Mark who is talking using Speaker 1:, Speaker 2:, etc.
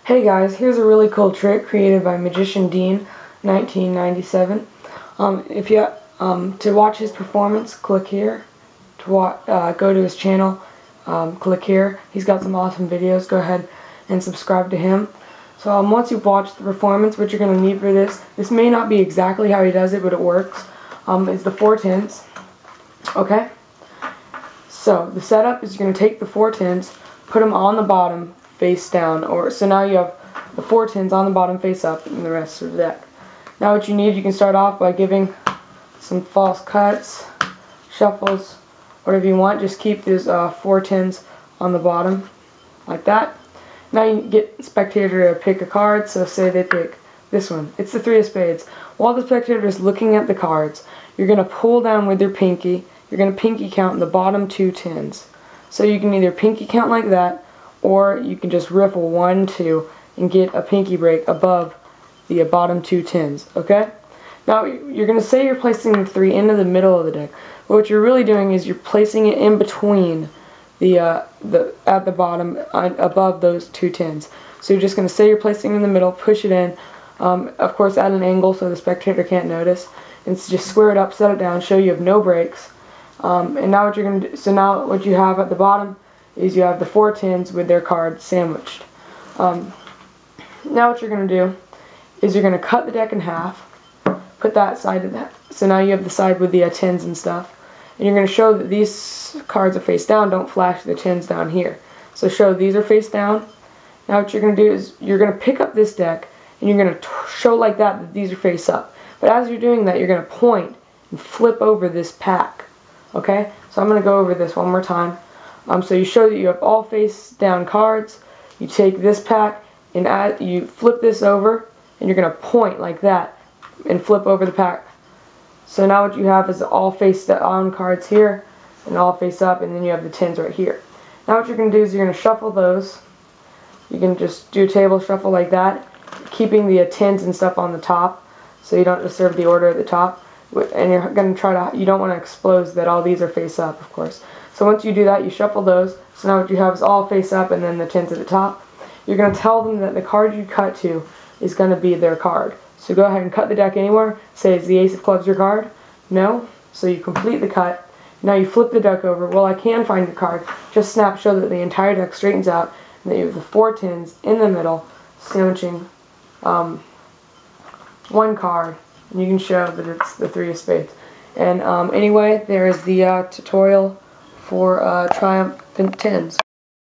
Speaker 1: Hey guys, here's a really cool trick created by Magician Dean, 1997. If you to watch his performance, click here. To go to his channel, click here. He's got some awesome videos. Go ahead and subscribe to him. So once you've watched the performance, what you're going to need for this may not be exactly how he does it, but it works. Is the 4 tens. Okay. So the setup is you're going to take the 4 tens, put them on the bottom, face down, so now you have the 4 tens on the bottom face up and the rest of the deck. Now what you need, you can start off by giving some false cuts, shuffles, whatever you want. Just keep these 4 tens on the bottom like that. Now you get the spectator to pick a card, so say they pick this one. It's the 3 of spades. While the spectator is looking at the cards, you're going to pull down with your pinky. You're going to pinky count the bottom 2 tens. So you can either pinky count like that, or you can just riffle 1, 2 and get a pinky break above the bottom 2 tens. Okay? Now you're going to say you're placing the 3 into the middle of the deck. But what you're really doing is you're placing it in between at the bottom above those 2 tens. So you're just going to say you're placing it in the middle, push it in, of course at an angle so the spectator can't notice, and just square it up, set it down, show you have no breaks. And now what you're going to do, so now what you have at the bottom is you have the 4 tens with their cards sandwiched. Now what you're going to do is you're going to cut the deck in half, put that side to that. So now you have the side with the tens and stuff. And you're going to show that these cards are face down, don't flash the tens down here. So show these are face down. Now what you're going to do is you're going to pick up this deck and you're going to show like that these are face up. But as you're doing that, you're going to point and flip over this pack. Okay? So I'm going to go over this one more time. So you show that you have all face down cards. You take this pack and you flip this over, and you're going to point like that and flip over the pack. So now what you have is all face down cards here and all face up, and then you have the tens right here. Now what you're going to do is you're going to shuffle those. You can just do a table shuffle like that, keeping the tens and stuff on the top so you don't disturb the order at the top. And you're going to try to, you don't want to expose that all these are face up, of course. So once you do that, you shuffle those. So now what you have is all face up and then the tens at the top. You're going to tell them that the card you cut to is going to be their card. So go ahead and cut the deck anywhere. Say, is the ace of clubs your card? No. So you complete the cut. Now you flip the deck over. Well, I can find your card. Just snap, show that the entire deck straightens out and that you have the 4 tens in the middle, sandwiching one card. And you can show that it's the 3 of spades. And anyway, there is the tutorial for triumphant tens.